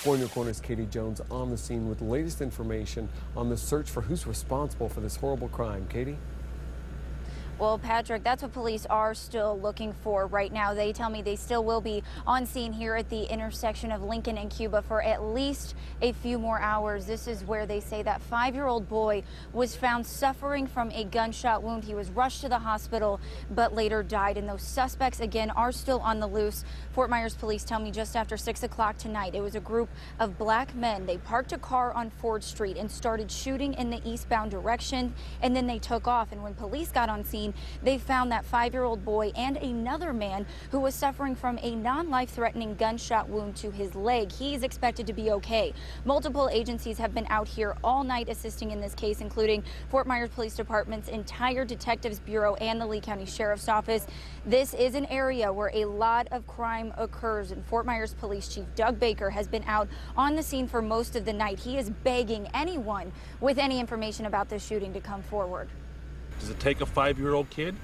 4 in Your Corner's Katie Jones on the scene with the latest information on the search for who's responsible for this horrible crime. Katie? Well, Patrick, that's what police are still looking for right now. They tell me they still will be on scene here at the intersection of Lincoln and Cuba for at least a few more hours. This is where they say that 5-year-old boy was found suffering from a gunshot wound. He was rushed to the hospital, but later died. And those suspects, again, are still on the loose. Fort Myers police tell me just after 6 o'clock tonight, it was a group of black men. They parked a car on Ford Street and started shooting in the eastbound direction, and then they took off. And when police got on scene, they found that 5-year-old boy and another man who was suffering from a non-life-threatening gunshot wound to his leg. He's expected to be okay. Multiple agencies have been out here all night assisting in this case, including Fort Myers Police Department's entire Detectives Bureau and the Lee County Sheriff's Office. This is an area where a lot of crime occurs, and Fort Myers Police Chief Doug Baker has been out on the scene for most of the night. He is begging anyone with any information about this shooting to come forward. Does it take a 5-year-old kid?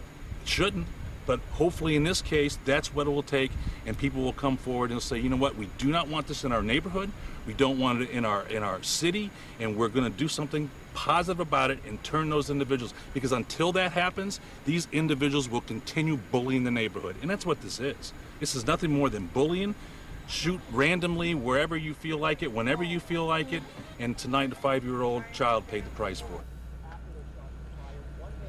It shouldn't, but hopefully in this case, that's what it will take, and people will come forward and say, you know what, we do not want this in our neighborhood, we don't want it in our city, and we're going to do something positive about it and turn those individuals, because until that happens, these individuals will continue bullying the neighborhood, and that's what this is. This is nothing more than bullying. Shoot randomly wherever you feel like it, whenever you feel like it, and tonight a 5-year-old child paid the price for it.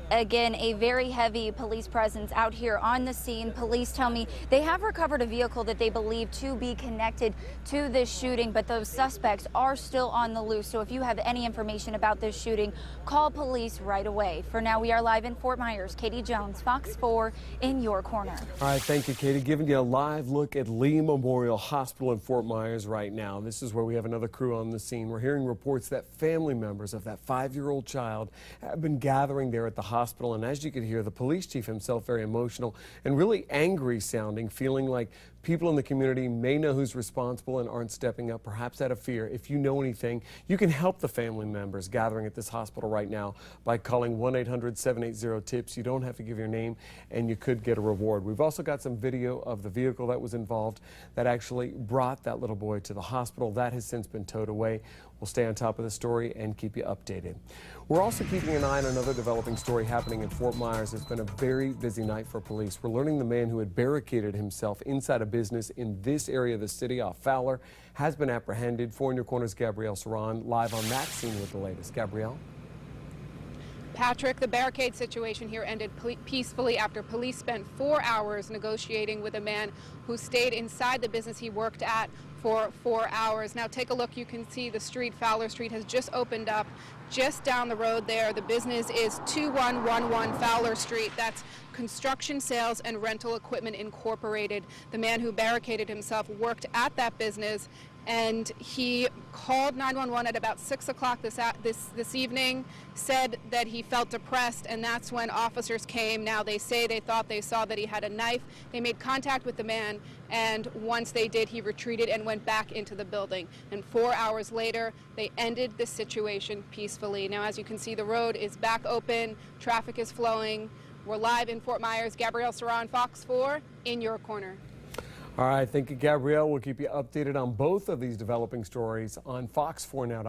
Again, a very heavy police presence out here on the scene. Police tell me they have recovered a vehicle that they believe to be connected to this shooting, but those suspects are still on the loose. So if you have any information about this shooting, call police right away. For now, we are live in Fort Myers. Katie Jones, Fox 4 in your corner. All right, thank you, Katie. Giving you a live look at Lee Memorial Hospital in Fort Myers right now. This is where we have another crew on the scene. We're hearing reports that family members of that 5-year-old child have been gathering there at the hospital, and as you could hear, the police chief himself very emotional and really angry sounding, feeling like people in the community may know who's responsible and aren't stepping up, perhaps out of fear. If you know anything, you can help the family members gathering at this hospital right now by calling 1-800-780-TIPS. You don't have to give your name, and you could get a reward. We've also got some video of the vehicle that was involved that actually brought that little boy to the hospital. That has since been towed away. We'll stay on top of the story and keep you updated. We're also keeping an eye on another developing story happening in Fort Myers. It's been a very busy night for police. We're learning the man who had barricaded himself inside a business in this area of the city off Fowler has been apprehended. 4 in Your Corner's Gabrielle live on that scene with the latest. Gabrielle? Patrick, the barricade situation here ended peacefully after police spent 4 hours negotiating with a man who stayed inside the business he worked at for 4 hours. Now take a look. You can see the street, Fowler Street, has just opened up just down the road there. The business is 2111 Fowler Street. That's Construction Sales and Rental Equipment Incorporated. The man who barricaded himself worked at that business, and he called 911 at about 6 o'clock this evening, said that he felt depressed, and that's when officers came. Now they say they thought they saw that he had a knife. They made contact with the man, and once they did, he retreated and went back into the building. And 4 hours later, they ended the situation peacefully. Now, as you can see, the road is back open, traffic is flowing. We're live in Fort Myers. Gabrielle Saran, Fox 4, in your corner. All right, thank you, Gabrielle. We'll keep you updated on both of these developing stories on Fox 4 now.